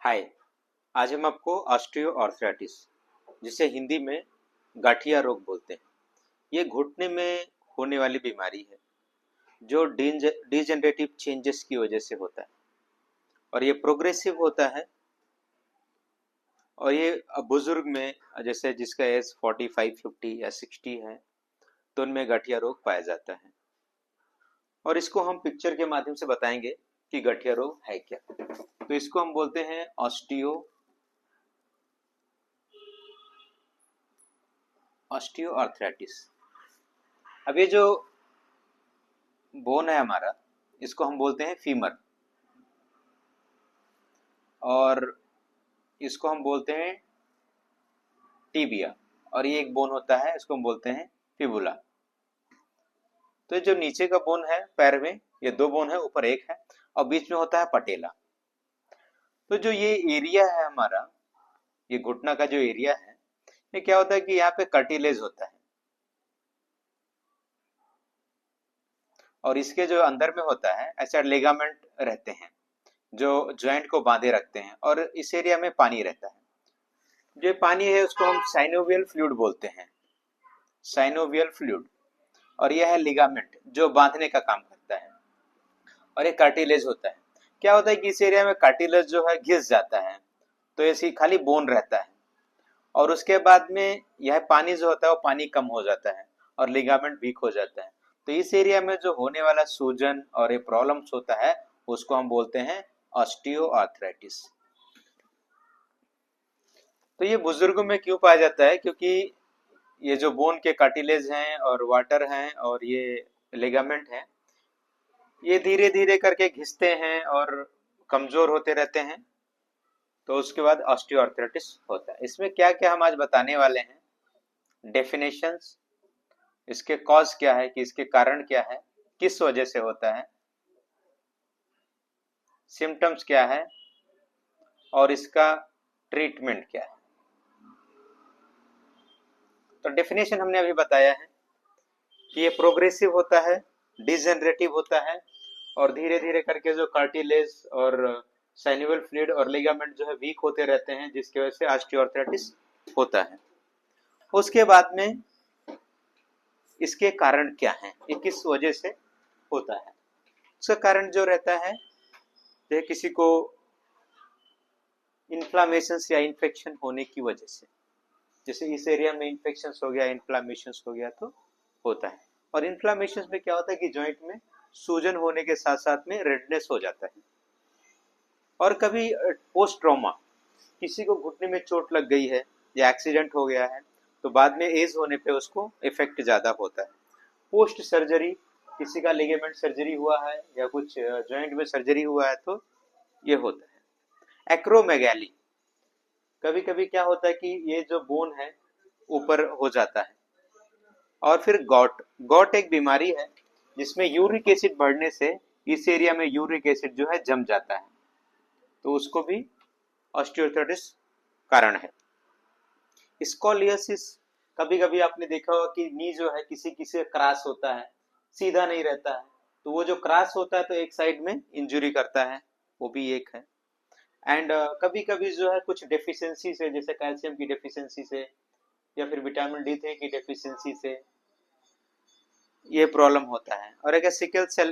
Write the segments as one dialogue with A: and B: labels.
A: हाय। आज हम आपको ऑस्टियोआर्थराइटिस जिसे हिंदी में गठिया रोग बोलते हैं, ये घुटने में होने वाली बीमारी है जो डिजेनरेटिव चेंजेस की वजह से होता है और ये प्रोग्रेसिव होता है। और ये बुजुर्ग में जैसे जिसका एज 45, 50 या 60 है तो उनमें गठिया रोग पाया जाता है। और इसको हम पिक्चर के माध्यम से बताएंगे कि गठिया रोग है क्या। तो इसको हम बोलते हैं ऑस्टियोआर्थराइटिस। अब ये जो बोन है हमारा, इसको हम बोलते हैं फीमर, और इसको हम बोलते हैं टीबिया, और ये एक बोन होता है, इसको हम बोलते हैं फिबुला। तो जो नीचे का बोन है पैर में, ये दो बोन है, ऊपर एक है और बीच में होता है पटेला। तो जो ये एरिया है हमारा, ये घुटना का जो एरिया है, ये क्या होता है कि यहाँ पे कार्टिलेज होता है और इसके जो अंदर में होता है ऐसा लिगामेंट रहते हैं जो जॉइंट को बांधे रखते हैं, और इस एरिया में पानी रहता है। जो पानी है उसको हम साइनोवियल फ्लूइड बोलते हैं, साइनोवियल फ्लूइड। और यह है लिगामेंट जो बांधने का काम करता है, और एक कार्टिलेज होता है। क्या होता है कि इस एरिया में कार्टिलेज जो है घिस जाता है, तो ऐसी खाली बोन रहता है, और उसके बाद में यह पानी जो होता है वो पानी कम हो जाता है और लिगामेंट वीक हो जाता है। तो इस एरिया में जो होने वाला सूजन और ये प्रॉब्लम्स होता है उसको हम बोलते हैं ऑस्टियोआर्थराइटिस। तो ये बुजुर्गों में क्यों पाया जाता है? क्योंकि ये जो बोन के कार्टिलेज हैं और वाटर हैं और ये लिगामेंट हैं, ये धीरे धीरे करके घिसते हैं और कमजोर होते रहते हैं, तो उसके बाद ऑस्टियोआर्थराइटिस होता है। इसमें क्या क्या हम आज बताने वाले हैं, डेफिनेशंस, इसके कॉज क्या है, कि इसके कारण क्या है, किस वजह से होता है, सिम्टम्स क्या है और इसका ट्रीटमेंट क्या है। तो डेफिनेशन हमने अभी बताया है कि ये प्रोग्रेसिव होता है, डिजेनरेटिव होता है, और धीरे धीरे करके जो कार्टिलेज और साइनोवियल फ्लूइड और लिगामेंट जो है वीक होते रहते हैं, जिसकी वजह से ऑस्टियोआर्थराइटिस होता है। उसके बाद में इसके कारण क्या है, ये किस वजह से होता है। उसका कारण जो रहता है, जैसे किसी को इन्फ्लामेशन या इन्फेक्शन होने की वजह से, जैसे इस एरिया में इन्फेक्शन हो गया, इन्फ्लामेशन हो गया, तो होता है। और इन्फ्लामेशन में क्या होता है कि जॉइंट में सूजन होने के साथ साथ में रेडनेस हो जाता है। और कभी पोस्ट ट्रॉमा, किसी को घुटने में चोट लग गई है या एक्सीडेंट हो गया है, तो बाद में एज होने पे उसको इफेक्ट ज्यादा होता है। पोस्ट सर्जरी, किसी का लिगामेंट सर्जरी हुआ है या कुछ जॉइंट में सर्जरी हुआ है, तो ये होता है। एक्रोमेगैली, कभी कभी क्या होता है कि ये जो बोन है ऊपर हो जाता है। और फिर गॉट, गॉट एक बीमारी है जिसमें यूरिक एसिड बढ़ने से इस एरिया में यूरिक एसिड जो है जम जाता है, तो उसको भी ऑस्टियोआर्थराइटिस कारण है। स्कोलियोसिस, कभी कभी आपने देखा होगा कि नी जो है किसी किसी क्रॉस होता है, सीधा नहीं रहता है, तो वो जो क्रॉस होता है तो एक साइड में इंजुरी करता है, वो भी एक है। एंड कभी कभी जो है कुछ डेफिशिएंसी से, जैसे कैल्शियम की डेफिशिएंसी से या फिर विटामिन डी3 की डेफिशिएंसी से ये प्रॉब्लम होता है। और अगर सिकल सेल,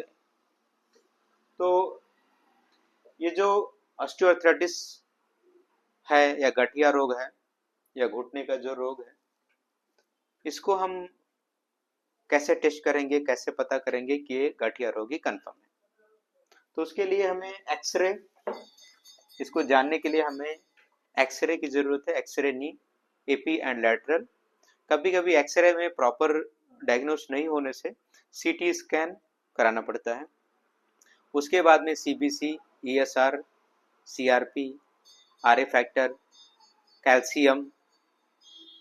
A: तो ये जो ऑस्टियोआर्थराइटिस है या गठिया रोग है या घुटने का जो रोग है, इसको हम कैसे टेस्ट करेंगे, कैसे पता करेंगे कि ये गठिया रोग ही कंफर्म है। तो उसके लिए हमें एक्सरे, इसको जानने के लिए हमें एक्सरे की जरूरत है। X-ray knee, AP and lateral. कभी कभी एक्सरे में प्रॉपर डायग्नोस नहीं होने से सीटी स्कैन कराना पड़ता है। उसके बाद में CBC, ESR, CRP, RA factor, calcium,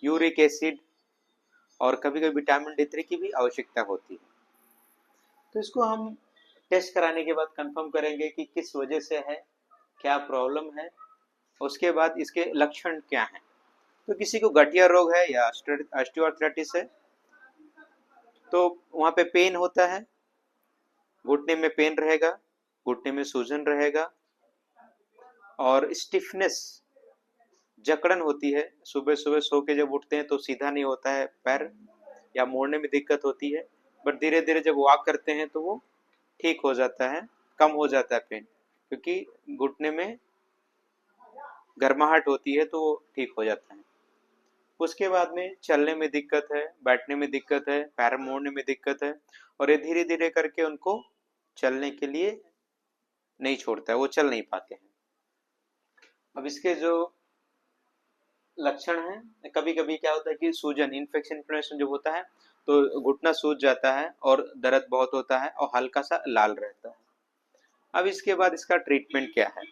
A: uric acid, और कभी कभी विटामिन डी3 की भी आवश्यकता होती है। तो इसको हम टेस्ट कराने के बाद कंफर्म करेंगे कि किस वजह से है, क्या प्रॉब्लम है, उसके बाद इसके लक्षण क्या हैं। तो किसी को गठिया रोग है या ऑस्टियोआर्थराइटिस है, तो वहाँ पे पेन होता है, घुटने में पेन रहेगा, घुटने में सूजन रहेगा, और स्टिफनेस, जकड़न होती है, सुबह सुबह सो के जब उठते हैं तो सीधा नहीं होता है पैर, या मोड़ने में दिक्कत होती है, बट धीरे धीरे जब वॉक करते हैं तो वो ठीक हो जाता है, कम हो जाता है पेन, क्योंकि घुटने में गर्माहट होती है तो वो ठीक हो जाता है। उसके बाद में चलने में दिक्कत है, बैठने में दिक्कत है, पैर मोड़ने में दिक्कत है, और ये धीरे धीरे करके उनको चलने के लिए नहीं छोड़ता है, वो चल नहीं पाते हैं। अब इसके जो लक्षण है, कभी कभी क्या होता है कि सूजन, इन्फेक्शन, इन्फ्लेमेशन जो होता है तो घुटना सूज जाता है और दर्द बहुत होता है और हल्का सा लाल रहता है। अब इसके बाद इसका ट्रीटमेंट क्या है?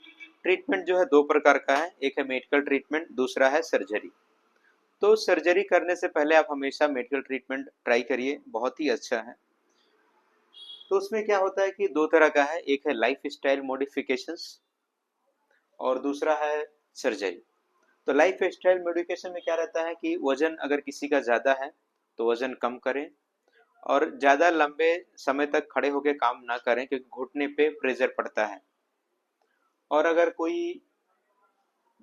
A: ट्रीटमेंट जो है दो प्रकार का है, एक है मेडिकल ट्रीटमेंट, दूसरा है सर्जरी। तो सर्जरी करने से पहले आप हमेशा मेडिकल ट्रीटमेंट ट्राई करिए, बहुत ही अच्छा है। तो उसमें क्या होता है कि दो तरह का है, एक है लाइफ स्टाइल मॉडिफिकेशंस और दूसरा है सर्जरी। तो लाइफ स्टाइल मॉडिफिकेशन में क्या रहता है कि वजन अगर किसी का ज़्यादा है तो वजन कम करें, और ज़्यादा लंबे समय तक खड़े होकर काम ना करें क्योंकि घुटने पे प्रेशर पड़ता है। और अगर कोई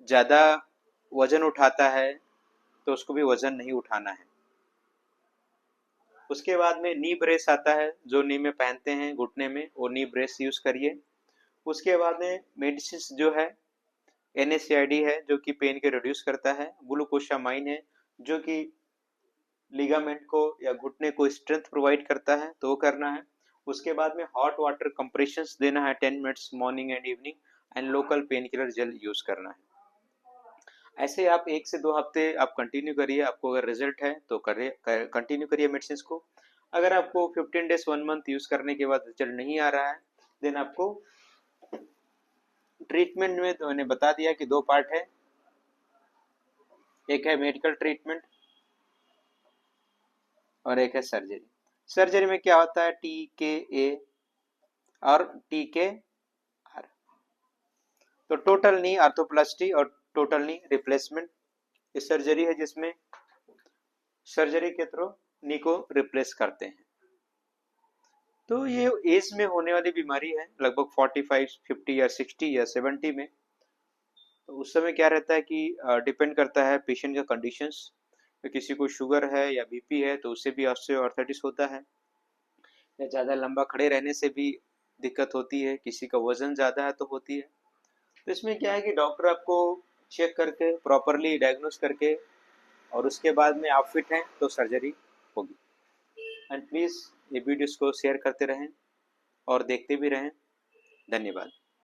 A: ज़्यादा वजन उठाता है तो उसको भी वजन नहीं उठाना है। उसके बाद में नी ब्रेस आता है, जो नी में पहनते हैं घुटने में, वो नी ब्रेस यूज़ करिए। उसके बाद में मेडिसिन जो है, NSAID है जो कि पेन के रिड्यूस करता है, ग्लूकोसामाइन है जो कि लिगामेंट को या घुटने को स्ट्रेंथ प्रोवाइड करता है, तो वो करना है। उसके बाद में हॉट वाटर कंप्रेशंस देना है 10 minutes morning and evening, and local pain killer gel use करना है। ऐसे आप 1 से 2 हफ्ते आप कंटिन्यू करिए, आपको अगर रिजल्ट है तो करिए, कंटिन्यू करिए मेडिसिन को। अगर आपको 15 डेज 1 मंथ यूज करने के बाद रिजल्ट नहीं आ रहा है, देन आपको ट्रीटमेंट में, तो मैंने बता दिया कि दो पार्ट है, एक है मेडिकल ट्रीटमेंट और एक है सर्जरी। सर्जरी में क्या होता है, TKA और TKR, तो टोटल नी आर्थोप्लास्टी और टोटल नी रिप्लेसमेंट। ये सर्जरी है जिसमें सर्जरी के थ्रू नी को रिप्लेस करते हैं। तो ये एज में होने वाली बीमारी है, लगभग 45, 50 या 60 या 70 में। तो उस समय क्या रहता है कि डिपेंड करता है पेशेंट का कंडीशंस, तो किसी को शुगर है या BP है तो उससे भी ऑस्टियोआर्थराइटिस होता है, या ज़्यादा लंबा खड़े रहने से भी दिक्कत होती है, किसी का वजन ज़्यादा है तो होती है। तो इसमें क्या है कि डॉक्टर आपको चेक करके प्रॉपरली डायग्नोस करके, और उसके बाद में आप फिट हैं तो सर्जरी होगी। एंड प्लीज़ ये वीडियोस को शेयर करते रहें और देखते भी रहें। धन्यवाद।